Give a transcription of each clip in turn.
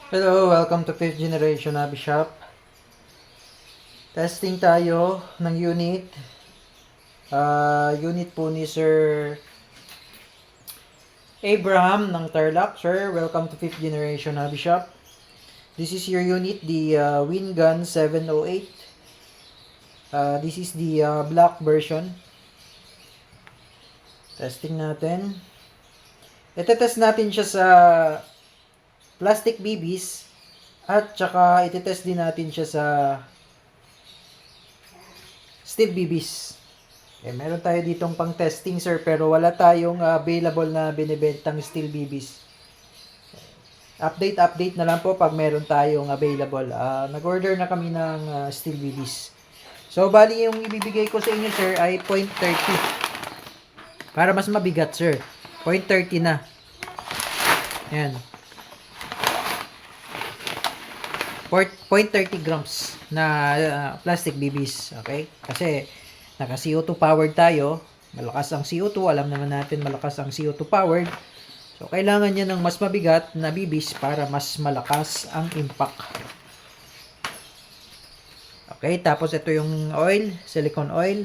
Hello, welcome to 5th Generation Hobby Shop. Testing tayo ng unit. Unit po ni Sir Abraham ng Tarlac. Sir, welcome to 5th Generation Hobby Shop. This is your unit, the Wingun 708. This is the black version. Testing natin. Ito-test natin siya sa plastic BBs at saka iti-test din natin siya sa steel BBs. Meron tayo ditong pang testing sir pero wala tayong available na binibentang steel BBs. Update na lang po pag meron tayong available. Nag-order na kami ng steel BBs. So bali yung ibibigay ko sa inyo sir ay 0.30. Para mas mabigat sir. 0.30 na. Yan. 0.30 grams na plastic BBs. Okay? Kasi naka CO2 powered tayo. Malakas ang CO2. Alam naman natin malakas ang CO2 powered. So, kailangan niya ng mas mabigat na BBs para mas malakas ang impact. Okay? Tapos ito yung oil. Silicone oil.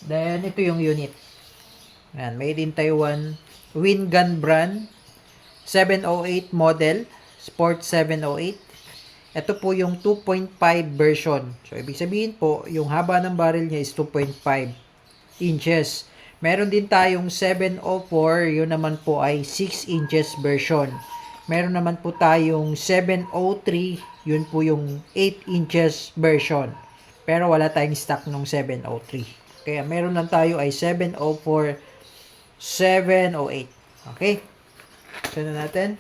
Then, ito yung unit. Ayan, made in Taiwan. Wingun brand. 708 model. Sport 708. Ito po yung 2.5 version. So, ibig sabihin po, yung haba ng barrel niya is 2.5 inches. Meron din tayong 704. Yun naman po ay 6 inches version. Meron naman po tayong 703. Yun po yung 8 inches version. Pero wala tayong stock ng 703. Kaya meron lang tayo ay 704, 708. Okay? So na natin.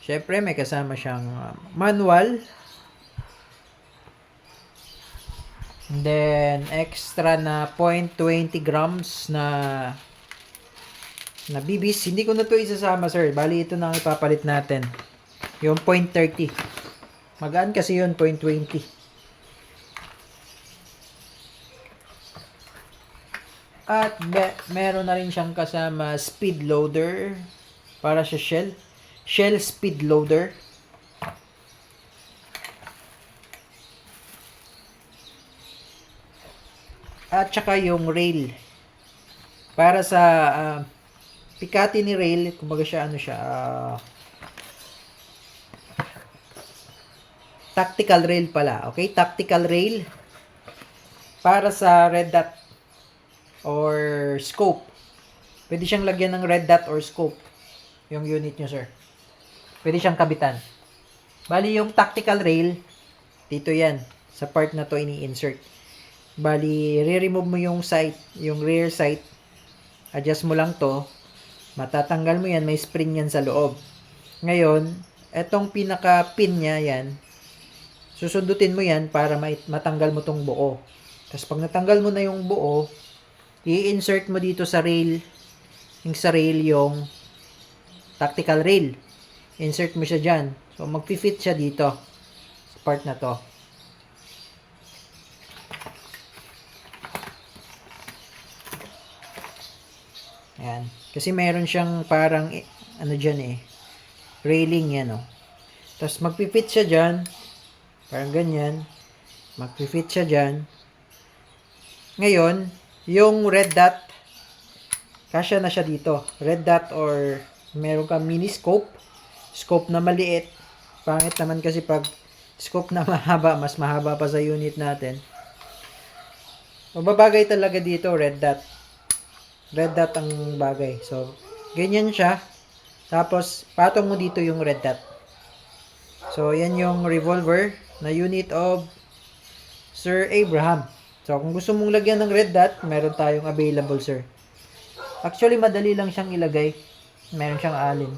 Siyempre, may kasama siyang manual. And then, extra na 0.20 grams na BBs. Hindi ko na to isasama, sir. Bali, ito na ang ipapalit natin. Yung 0.30. Magaan kasi yun, 0.20. At meron na rin siyang kasama speed loader para sa shell speed loader. At saka yung rail. Para sa Picatinny ni rail, kumbaga siya tactical rail pala. Okay? Tactical rail para sa red dot or scope. Pwede siyang lagyan ng red dot or scope yung unit nyo, sir. Pwede siyang kabitan. Bali, yung tactical rail, dito yan. Sa part na to ini-insert. Bali, re-remove mo yung sight, yung rear sight. Adjust mo lang to. Matatanggal mo yan, may spring yan sa loob. Ngayon, etong pinaka-pin niya, yan. Susundutin mo yan para matanggal mo tong buo. Tapos pag natanggal mo na yung buo, i-insert mo dito sa rail, yung tactical rail. Insert mo siya dyan. So, mag-fit siya dito. Sa part na to. Ayan. Kasi meron siyang parang, dyan railing yan, Tapos, mag-fit siya dyan. Parang ganyan. Mag-fit siya dyan. Ngayon, yung red dot, kasya na siya dito. Red dot or meron kang mini scope. Scope na maliit. Pangit naman kasi pag scope na mahaba, mas mahaba pa sa unit natin. Mababagay talaga dito, red dot. Red dot ang bagay. So, ganyan siya. Tapos, patong mo dito yung red dot. So, yan yung revolver na unit of Sir Abraham. So, kung gusto mong lagyan ng red dot, meron tayong available, sir. Actually, madali lang siyang ilagay. Meron siyang alin.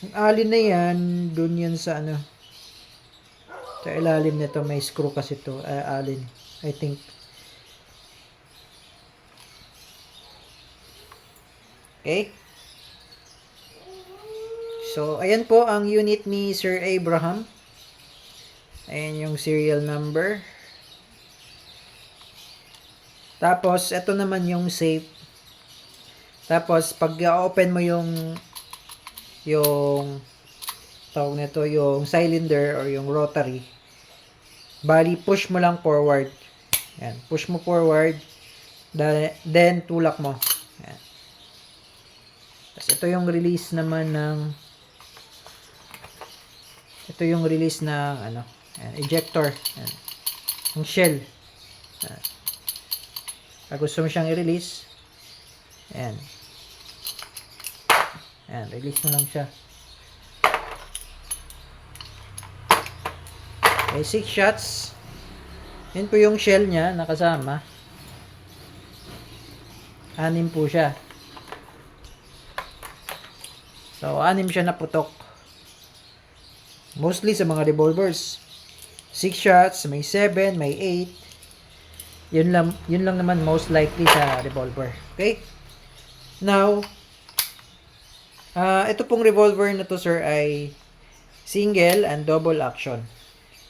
Yung alin na yan, dun yan sa sa ilalim nito, may screw kasi to, alin. I think. Okay. So, ayan po ang unit ni Sir Abraham. Ayan yung serial number. Tapos, ito naman yung safe. Tapos, pag open mo yung tawag nito, yung cylinder or yung rotary, bali, push mo lang forward. Yan. Push mo forward. Then, tulak mo. Yan. Tapos, ito yung release naman ng ejector. Yan. Yung shell. Yan. Pag gusto mo siyang i-release, yan. Yan, release mo lang siya. Okay, 6 shots. Yan po yung shell niya nakasama. 6 po siya. So, 6 siya na putok. Mostly sa mga revolvers. 6 shots, may 7, may 8. Yun lang naman most likely sa revolver. Okay? Now, ito pong revolver na to, sir, ay single and double action.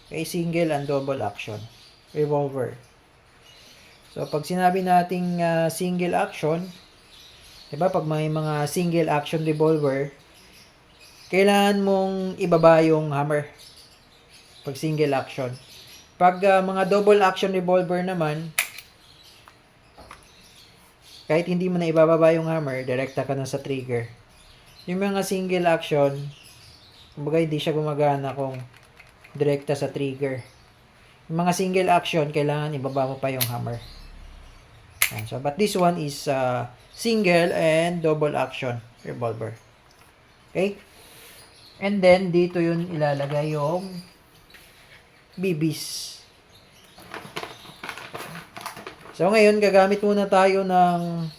Okay, single and double action revolver. So, pag sinabi nating single action, diba, pag may mga single action revolver, kailangan mong ibaba yung hammer. Pag single action. Pag mga double action revolver naman, kahit hindi mo na ibababa yung hammer, direkta ka na sa trigger. Yung mga single action, kumbaga hindi siya gumagana kung direkta sa trigger. Yung mga single action, kailangan ibaba mo pa yung hammer. So, but this one is single and double action revolver. Okay? And then, dito yun ilalagay yung BBs. So, ngayon, gagamit muna tayo ng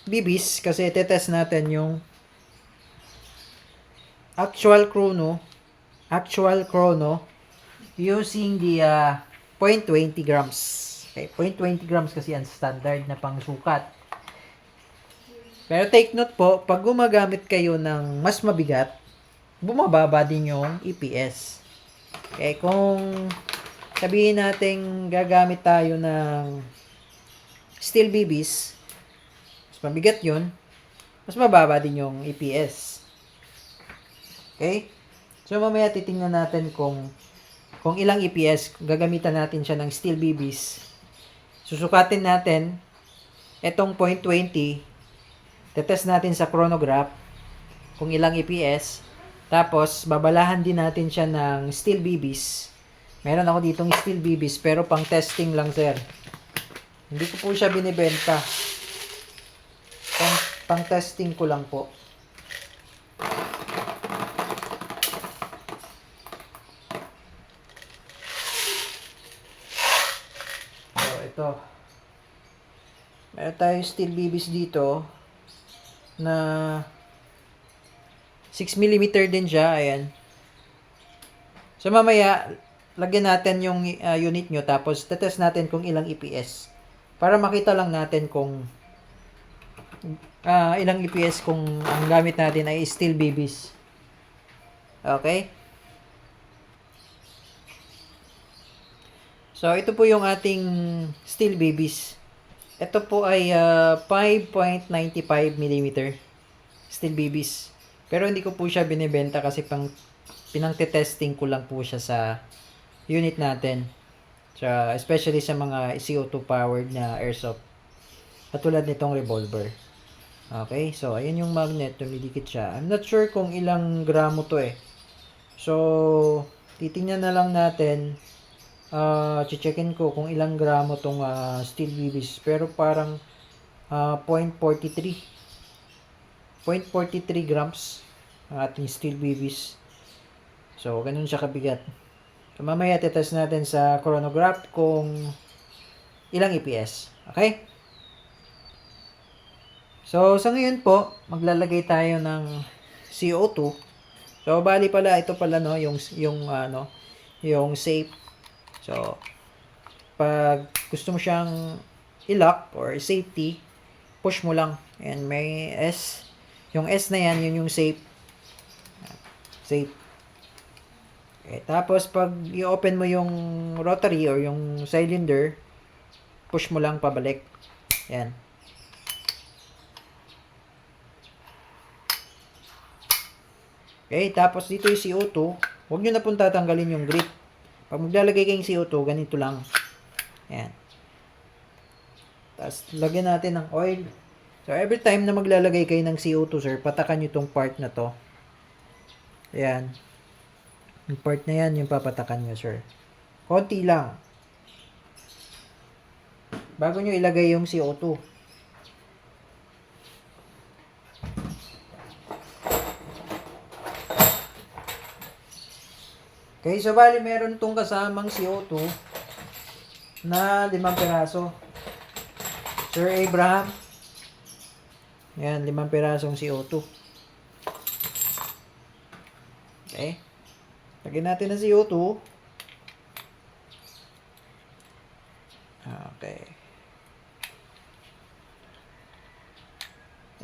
BBs kasi itetest natin yung actual chrono using the 0.20 grams. Okay, 0.20 grams kasi ang standard na pangsukat. Pero take note po, pag gumagamit kayo ng mas mabigat, bumababa din yung EPS. Okay, kung sabihin natin gagamit tayo ng steel BBs, mas mabigat yun, mas mababa din yung EPS. Okay? So, mamaya titingnan natin kung ilang EPS, gagamitan natin siya ng steel BBs. Susukatin natin itong 0.20, tetest natin sa chronograph kung ilang EPS, tapos babalahan din natin siya ng steel BBs. Meron ako ditong steel BBs pero pang testing lang, sir. Hindi ko po siya binibenta. Pang testing ko lang po. So, ito. Meron tayong steel BBs dito na 6mm din siya. Ayan. So, mamaya lagyan natin yung unit nyo tapos tetest natin kung ilang EPS para makita lang natin kung ilang EPS kung ang gamit natin ay steel BBs. Okay? So, ito po yung ating steel BBs. Ito po ay 5.95mm steel BBs. Pero hindi ko po siya binibenta kasi pinang-testing ko lang po siya sa unit natin. So, especially sa mga CO2 powered na airsoft. Katulad nitong revolver. Okay, so ayun yung magnet, tumidikit siya. I'm not sure kung ilang gramo to eh. So, titingnan na lang natin. Checkin ko kung ilang gramo tong steel BBs. Pero parang 0.43 grams ang ating steel BBs. So, ganun siya kabigat. So, mamaya titest natin sa chronograph kung ilang EPS. Okay? So, sa ngayon po, maglalagay tayo ng CO2. So, bali pala, ito pala, no, yung safe. So, pag gusto mo siyang i-lock or safety, push mo lang. And may S. Yung S na yan, yun yung safe. Safe. Okay, tapos, pag i-open mo yung rotary or yung cylinder, push mo lang pabalik. Yan. Okay, tapos dito yung CO2. Huwag nyo na pong tatanggalin yung grip. Pag maglalagay kayong CO2, ganito lang. Ayan. Tapos, lagyan natin ng oil. So, every time na maglalagay kayo ng CO2, sir, patakan nyo itong part na to. Ayan. Yung part na yan, yung papatakan nyo, sir. Konti lang. Bago nyo ilagay yung CO2. Okay, so bali meron itong kasamang CO2 na 5 piraso. Sir Abraham. Yan, 5 pirasong CO2. Okay. Lagyan natin ng CO2. Okay.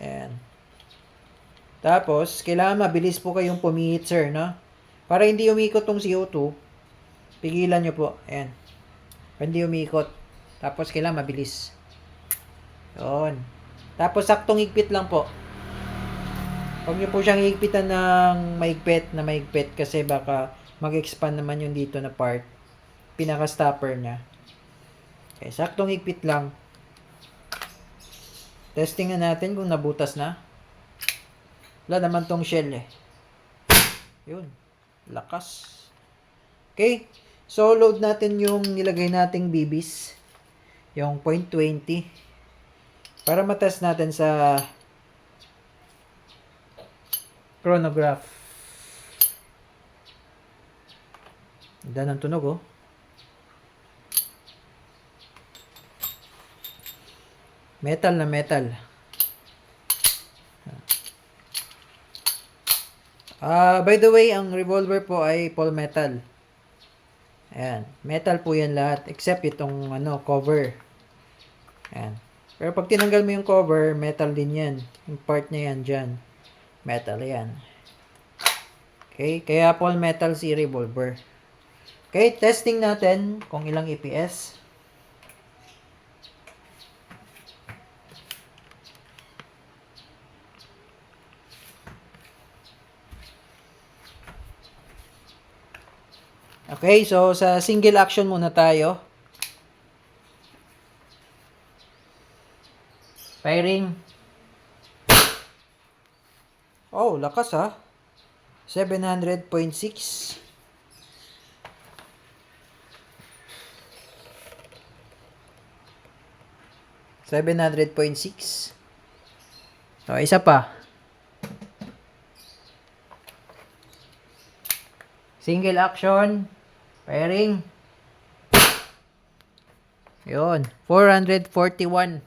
Ayan. Tapos, kailangan mabilis po kayong pumihit, sir, no? Para hindi umikot tong CO2, pigilan nyo po. Ayan. Para hindi umikot. Tapos, kailangan mabilis. Yun. Tapos, saktong higpit lang po. Huwag nyo po siyang higpitan ng mahigpit kasi baka mag-expand naman yung dito na part. Pinaka-stopper niya. Okay, saktong higpit lang. Testing na natin kung nabutas na. Wala naman tong shell eh. Yun. Lakas. Okay. So, load natin yung nilagay nating BBs. Yung 0.20. Para matest natin sa chronograph. Ganda ng tunog, oh. Metal na metal. By the way, ang revolver po ay full metal. Ayan. Metal po yan lahat. Except itong cover. Ayan. Pero pag tinanggal mo yung cover, metal din yan. Yung part na yan dyan. Metal yan. Okay. Kaya full metal si revolver. Okay. Testing natin kung ilang EPS. Okay, so sa single action muna tayo. Firing. Oh, lakas ha. 700.6. $700.6. So, isa pa. Single action. Firing. Yun. 441.4.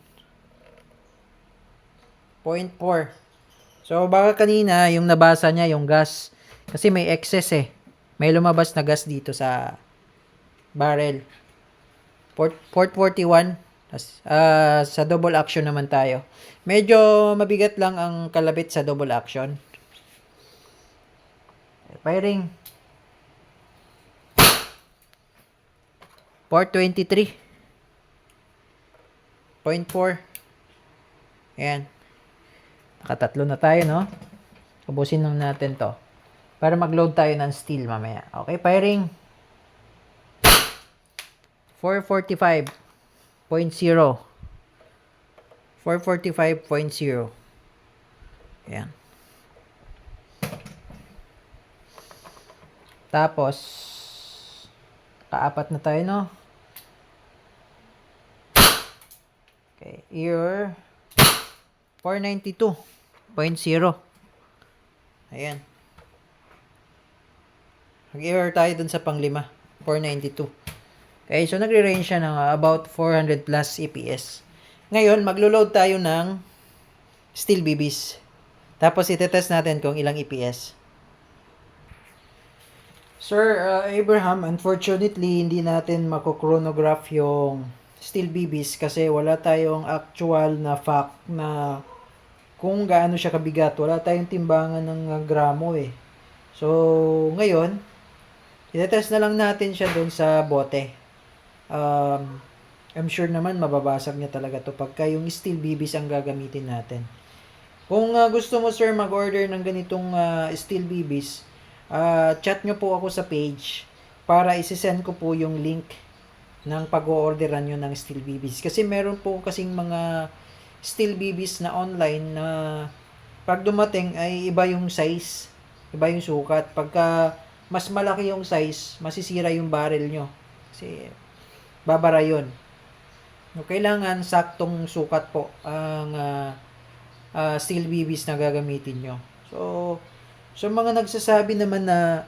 So, baka kanina, yung nabasa niya, yung gas. Kasi may excess eh. May lumabas na gas dito sa barrel. 441. Sa double action naman tayo. Medyo mabigat lang ang kalabit sa double action. Firing. 423.4. Ayan. Nakatatlo na tayo, no? Ubusin lang natin to. Para mag-load tayo ng steel mamaya. Okay, firing. 445.0. 445.0. Ayan. Tapos, kaapat na tayo, no? Okay, ear 492.0. Ayan. Mag-error tayo dun sa panglima. 492. Okay, so nagre-range siya ng about 400 plus EPS. Ngayon, maglo-load tayo ng steel BBs. Tapos, itetest natin kung ilang EPS. Sir Abraham, unfortunately, hindi natin mako-chronograph yung steel BBs kasi wala tayong actual na fact na kung gaano siya kabigat. Wala tayong timbangan ng gramo eh. So, ngayon, itetest na lang natin siya doon sa bote. I'm sure naman mababasag niya talaga to pagka yung steel BBs ang gagamitin natin. Kung gusto mo sir mag-order ng ganitong steel BBs, chat nyo po ako sa page para isi-send ko po yung link ng pag-orderan nyo ng steel BBs. Kasi meron po kasing mga steel BBs na online na pag dumating ay iba yung size, iba yung sukat. Pagka mas malaki yung size, masisira yung barrel nyo. Kasi babara yun. No, kailangan saktong sukat po ang steel BBs na gagamitin nyo. So mga nagsasabi naman na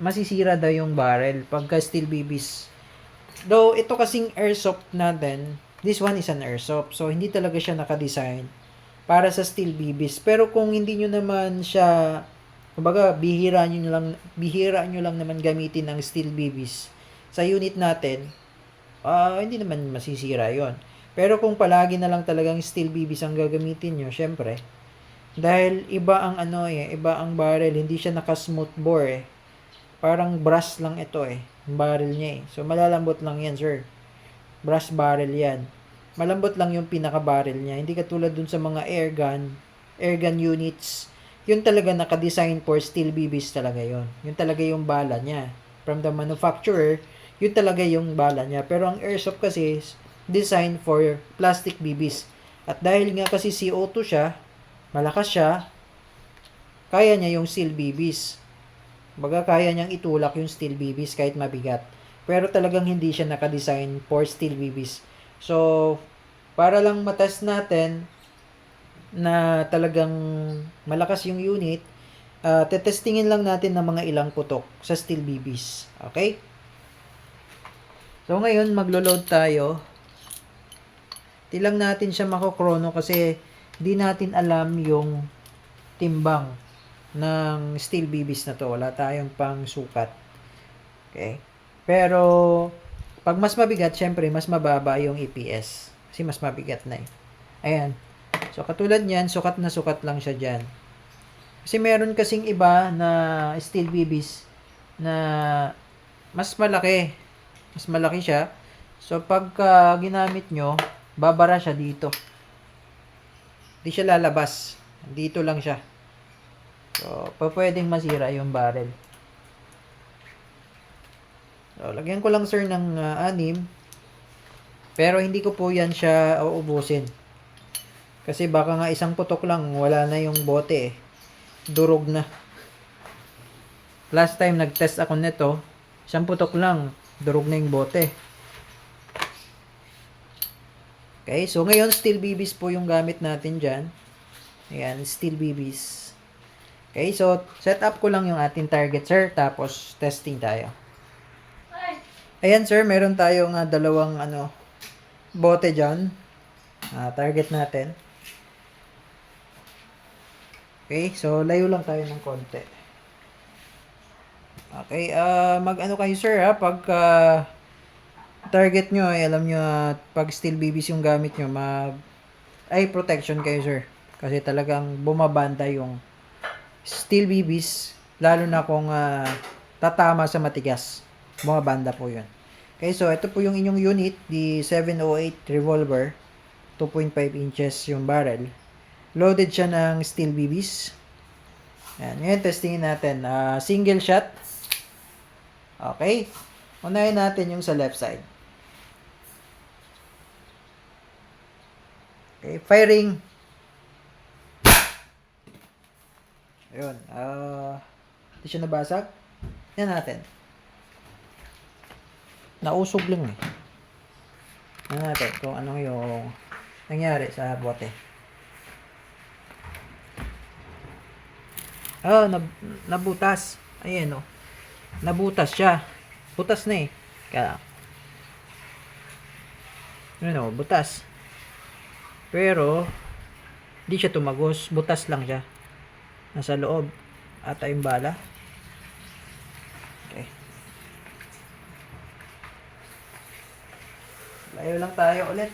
masisira daw yung barrel pagka steel BBs. Though ito kasing airsoft natin, this one is an airsoft. So hindi talaga siya naka-design para sa steel BBs. Pero kung hindi nyo naman siya, kumbaga bihira nyo lang naman gamitin ang steel BBs sa unit natin, hindi naman masisira yon. Pero kung palagi na lang talagang steel BBs ang gagamitin nyo, syempre, dahil iba ang iba ang barrel, hindi siya naka-smooth bore eh. Parang brass lang ito eh, yung barrel niya eh. So malalambot lang yan, sir. Brass barrel yan. Malambot lang yung pinaka-barrel niya. Hindi katulad dun sa mga air gun units. Yun talaga naka-design for steel BBs talaga yon. Yun talaga yung bala niya. From the manufacturer, yun talaga yung bala niya. Pero ang airsoft kasi is designed for plastic BBs. At dahil nga kasi CO2 siya, malakas siya, kaya niya yung steel BBs. Baga kaya niyang itulak yung steel BBs kahit mabigat. Pero talagang hindi siya naka-design for steel BBs. So, para lang matest natin na talagang malakas yung unit, tetestingin lang natin ng mga ilang putok sa steel BBs. Okay? So, ngayon, maglo-load tayo. Tilang natin siya makokrono kasi di natin alam yung timbang ng steel BBs na to. Wala tayong pang sukat. Okay? Pero, pag mas mabigat, syempre, mas mababa yung EPS. Kasi mas mabigat na eh. Ayan. So, katulad niyan, sukat na sukat lang siya dyan. Kasi meron kasing iba na steel BBs na mas malaki. Mas malaki siya. So, pagka ginamit nyo, babara siya dito. Hindi siya lalabas. Dito lang siya. So, pwedeng masira yung barrel. So, lagyan ko lang sir ng 6. Pero hindi ko po yan siya uubusin. Kasi baka nga isang putok lang, wala na yung bote eh. Durog na. Last time nag-test ako nito, isang putok lang, durog na yung bote. Okay, so ngayon steel BBs po yung gamit natin dyan. Ayan, steel BBs. Okay, so set up ko lang yung ating target sir, tapos testing tayo. Ayan sir, meron tayong dalawang bote dyan. Target natin. Okay, so layo lang tayo ng konti. Okay, mag-ano kayo sir ha, pag target nyo, alam nyo pag steel BBs yung gamit nyo, eye protection kayo sir. Kasi talagang bumabanda yung steel BBs, lalo na kung tatama sa matigas. Bumabanda po yun. Okay, so ito po yung inyong unit, the 708 revolver, 2.5 inches yung barrel. Loaded siya ng steel BBs. Ayan, ngayon testingin natin. Single shot. Okay. Unahin natin yung sa left side. Okay, firing. Ayun. Hindi siya nabasag. Yan natin. Nausog lang eh. Yan natin kung ano yung nangyari sa bote. Nabutas. Ayan o. Nabutas siya. Butas na eh. Kaya. Ano, butas. Pero, di siya tumagos. Butas lang siya. Nasa loob. Ata yung bala. Okay. Layo lang tayo ulit.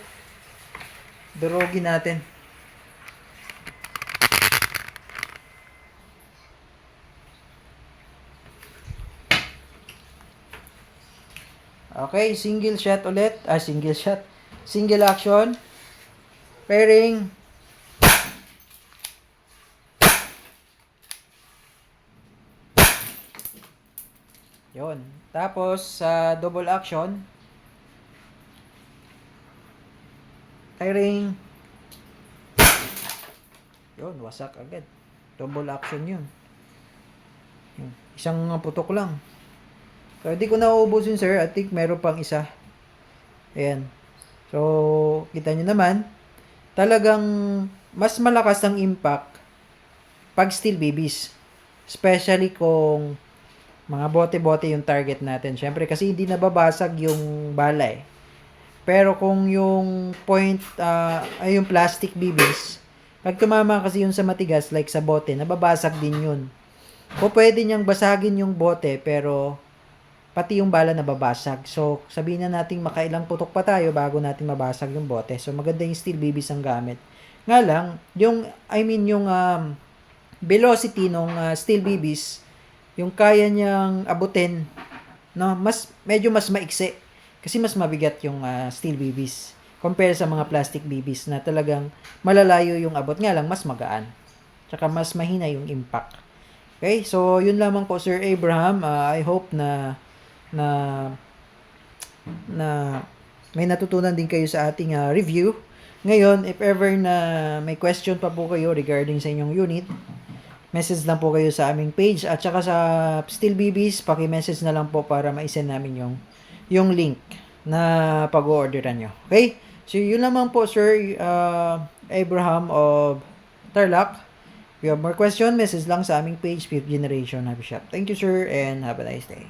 Durugin natin. Okay, single shot ulit. Single shot. Single action. Pairing. Yon. Tapos, sa double action, tiring. Yon, wasak agad. Double action yun. Isang putok lang. So, hindi ko nauubusin, sir. I think meron pang isa. Ayan. So, kita nyo naman, talagang mas malakas ang impact pag steel BBs. Especially kung mga bote-bote yung target natin. Syempre, kasi hindi nababasag yung bala eh. Pero kung yung ay yung plastic BBs, pag tumama kasi yun sa matigas, like sa bote, nababasag din yun. O pwede niyang basagin yung bote, pero pati yung bala nababasag. So, sabihin na natin makailang putok pa tayo bago natin mabasag yung bote. So, maganda yung steel BBs ang gamit. Nga lang, yung velocity ng steel BBs, yung kaya niyang abutin, no, medyo mas maiksi. Kasi mas mabigat yung steel BBs compare sa mga plastic BBs na talagang malalayo yung abot, nga lang mas magaan. Tsaka mas mahina yung impact. Okay, so yun lamang po, Sir Abraham. I hope na may natutunan din kayo sa ating review. Ngayon, if ever na may question pa po kayo regarding sa inyong unit, message lang po kayo sa aming page, at saka sa Steel BBs, paki-message na lang po para ma-send namin yung link na pag-orderan nyo. Okay? So, yun lamang po, Sir Abraham of Tarlac. If you have more question, message lang sa aming page, 5th Generation Hobby Shop. Thank you, sir, and have a nice day.